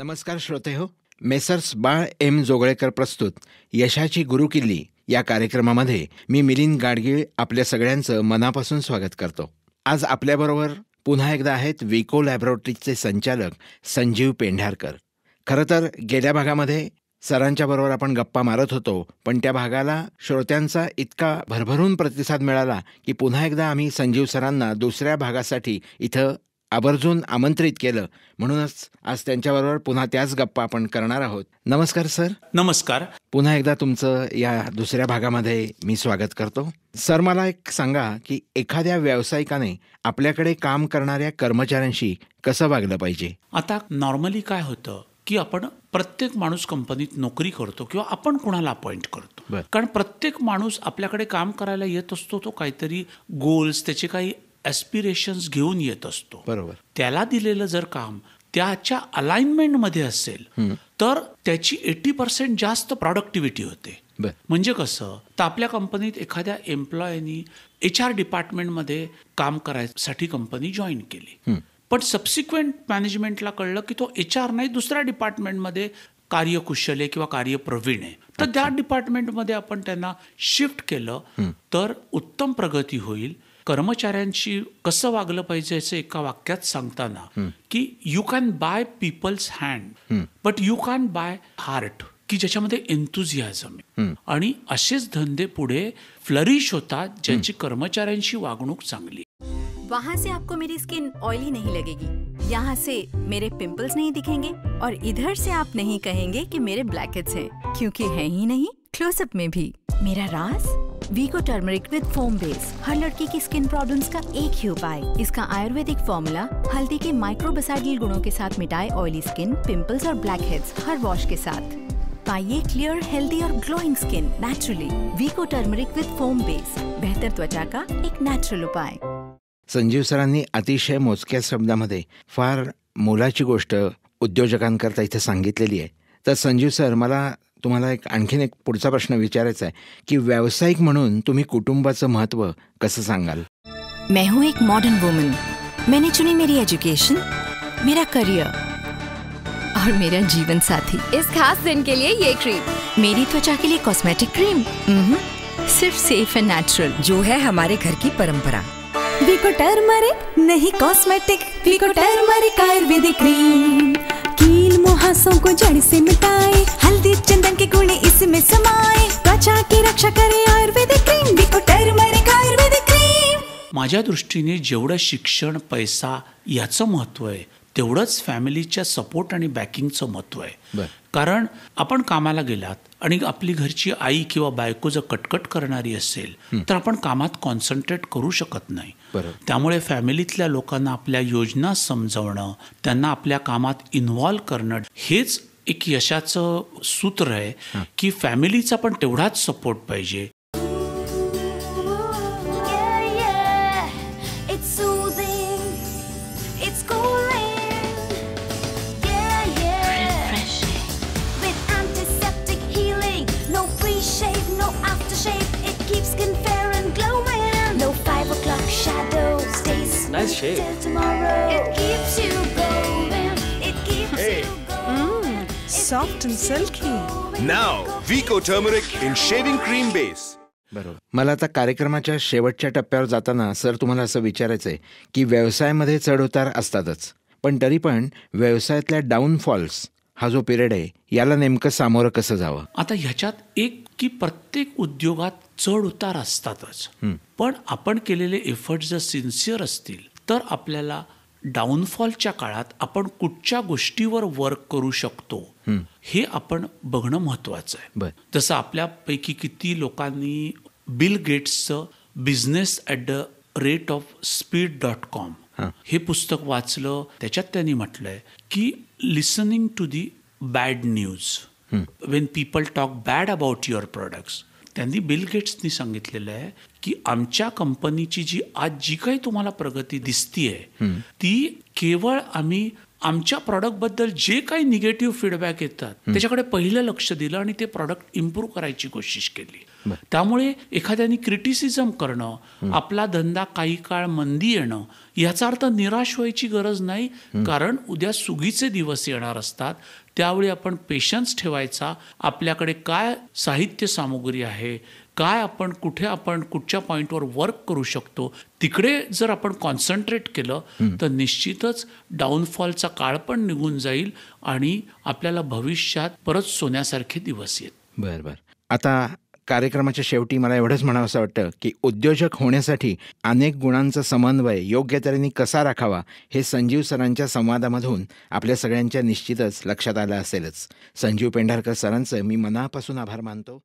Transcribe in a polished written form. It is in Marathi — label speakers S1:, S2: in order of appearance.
S1: नमस्कार श्रोते हो. मेसर्स बाळ एम जोगळेकर प्रस्तुत यशाची गुरुकिल्ली या कार्यक्रमामध्ये मी मिलिंद गाडगीळ आपल्या सगळ्यांचं मनापासून स्वागत करतो. आज आपल्याबरोबर पुन्हा एकदा आहेत विको लॅबोरेटरीचे संचालक संजीव पेंढारकर. खरं तर गेल्या भागामध्ये सरांच्या बरोबर आपण गप्पा मारत होतो, पण त्या भागाला श्रोत्यांचा इतका भरभरून प्रतिसाद मिळाला की पुन्हा एकदा आम्ही संजीव सरांना दुसऱ्या भागासाठी इथं आवर्जून आमंत्रित केलं. म्हणूनच आज त्यांच्याबरोबर पुन्हा त्याच गप्पा आपण करणार आहोत. नमस्कार सर.
S2: नमस्कार.
S1: पुन्हा एकदा तुमचं या दुसऱ्या भागामध्ये मी स्वागत करतो. सर, मला एक सांगा की एखाद्या व्यावसायिकाने आपल्याकडे काम करणाऱ्या कर्मचाऱ्यांशी कसं वागलं पाहिजे?
S2: आता नॉर्मली काय होतं की आपण प्रत्येक माणूस कंपनीत नोकरी करतो किंवा आपण कोणाला अपॉइंट करतो, कारण प्रत्येक माणूस आपल्याकडे काम करायला येत असतो. तो काहीतरी गोल्स, त्याचे काही ॲस्पिरेशन्स घेऊन येत असतो.
S1: बरोबर.
S2: त्याला दिलेलं जर काम त्याच्या अलाइनमेंटमध्ये असेल तर त्याची 80% जास्त प्रॉडक्टिव्हिटी होते. म्हणजे कसं, तर आपल्या कंपनीत एखाद्या एम्प्लॉयनी HR डिपार्टमेंटमध्ये काम करायसाठी कंपनी जॉईन केली, पण सबसिक्वेंट मॅनेजमेंटला कळलं की तो HR नाही, दुसऱ्या डिपार्टमेंटमध्ये कार्यकुशल आहे किंवा कार्यप्रवीण आहे, तर त्या डिपार्टमेंटमध्ये आपण त्यांना शिफ्ट केलं तर उत्तम प्रगती होईल. कर्मचाऱ्यांशी कसं वागलं पाहिजे याचं एका वाक्यात सांगताना की you can buy people's hand but you can buy heart, की ज्याच्यामध्ये एन्थुझियाझम आहे. आणि असेच धंदे पुढे फ्लरिश होतात ज्यांची कर्मचाऱ्यांशी वागणूक चांगली.
S3: वहाँ से आपको मेरी स्किन ऑयली नहीं लगेगी, यहाँ से मेरे पिंपल्स नहीं दिखेंगे और इधर से आप नहीं कहेंगे कि मेरे ब्लैकहेड्स हैं, क्योंकि है ही नहीं. क्लोजअप में भी मेरा राज वीको टर्मरिक विद फोम बेस. हर लड़की की स्किन प्रॉब्लम्स का एक ही उपाय. इसका आयुर्वेदिक फॉर्मूला हल्दी के माइक्रोबेसाइडल गुणों के साथ मिटाए ऑयली स्किन, पिंपल्स और ब्लैकहेड्स हर वॉश के साथ. पाइए क्लियर, हेल्दी और ग्लोइंग स्किन नेचुरली. वीको टर्मरिक विद फोम बेस, बेहतर त्वचा का एक नेचुरल उपाय.
S1: संजीव सरांनी अतिशय मोजक्या शब्दामध्ये फार मोलाची गोष्ट उद्योजकांकरता इथे सांगितलेली आहे. तर संजीव सर, मला तुम्हाला आणखीन एक पुढचा प्रश्न विचारायचा आहे की व्यावसायिक म्हणून तुम्ही कुटुंबाचं महत्त्व कसं सांगाल?
S3: मैं हूँ एक मॉडर्न वुमन. मैंने चुनी मेरी एजुकेशन, मेरा करियर और मेरा जीवन साथी. इस खास दिन के लिए ये क्रीम, मेरी त्वचा के लिए कॉस्मेटिक क्रीम, सिर्फ सेफ एंड नेचुरल, जो है हमारे घर की परंपरा.
S4: वीको टर्मरिक नहीं कॉस्मेटिक, वीको टर्मरिक आयुर्वेदिक क्रीम, कील मुहासों को जड़ से मिटाए, हल्दी चंदन के गुण इसमें समाए, त्वचा की रक्षा करे आयुर्वेदिक क्रीम, वीको टर्मरिक आयुर्वेदिक क्रीम.
S2: माझ्या दृष्टीने जेवढं शिक्षण, पैसा याचं महत्त्व आहे तेवढंच फॅमिलीच्या सपोर्ट आणि बॅकिंगचं महत्त्व आहे. कारण आपण कामाला गेलात आणि आपली घरची आई किंवा बायको जर कटकट करणारी असेल तर आपण कामात कॉन्सन्ट्रेट करू शकत नाही. त्यामुळे फॅमिलीतल्या लोकांना आपल्या योजना समजवणं, त्यांना आपल्या कामात इन्व्हॉल्व करणं, हेच एक यशाचं सूत्र आहे की फॅमिलीचा पण तेवढाच सपोर्ट पाहिजे.
S5: Nice shave.
S4: It keeps you going. It keeps you going. Soft and silky.
S5: Now, Vico Turmeric in shaving cream base.
S1: बरोबर. मला आता कार्यक्रमाच्या शेवटच्या टप्प्यावर जाताना सर तुम्हाला असं विचारायचं आहे की व्यवसायामध्ये चढउतार असतातच, पण तरी पण व्यवसायातल्या डाऊनफॉल्स हा जो पिरियड आहे याला नेमकं सामोरं कसं जावं?
S2: आता ह्याच्यात एक की प्रत्येक उद्योगात चढ उतार असतातच, पण आपण केलेले एफर्ट्स जर सिन्सिअर असतील तर आपल्याला डाऊनफॉलच्या काळात आपण कुठच्या गोष्टीवर वर्क करू शकतो हे आपण बघणं महत्त्वाचं आहे. जसं आपल्यापैकी किती लोकांनी बिल गेट्सचं business@speed.com हे पुस्तक वाचलं. त्याच्यात त्यांनी म्हटलंय की listening to the bad news when people talk bad about your products. त्यांनी बिल गेट्सनी सांगितलेलं आहे की आमच्या कंपनीची आज जी काही तुम्हाला प्रगती दिसतीये ती केवळ आम्ही आमच्या प्रॉडक्टबद्दल जे काही निगेटिव्ह फीडबॅक येतात त्याच्याकडे पहिलं लक्ष दिलं आणि ते प्रॉडक्ट इम्प्रूव्ह करायची कोशिश केली. त्यामुळे एखाद्याने क्रिटिसिझम करणं, आपला धंदा काही काळ मंदी येणं, याचा अर्थ निराश व्हायची गरज नाही, कारण उद्या सुगीचे दिवस येणार असतात. त्यावेळी आपण पेशन्स ठेवायचा. आपल्याकडे काय साहित्य सामुग्री आहे, काय आपण कुठच्या पॉईंटवर वर्क करू शकतो, तिकडे जर आपण कॉन्सन्ट्रेट केलं तर निश्चितच डाऊनफॉलचा काळ पण निघून जाईल आणि आपल्याला भविष्यात परत सोन्यासारखे दिवस येत.
S1: बरं. आता कार्यक्रमाच्या शेवटी मला एवढंच म्हणावंसं वाटतं की उद्योजक होण्यासाठी अनेक गुणांचा समन्वय योग्य तऱ्हेने कसा राखावा हे संजीव सरांच्या संवादामधून आपल्या सगळ्यांच्या निश्चितच लक्षात आलं असेलच. संजीव पेंढारकर सरांचं मी मनापासून आभार मानतो.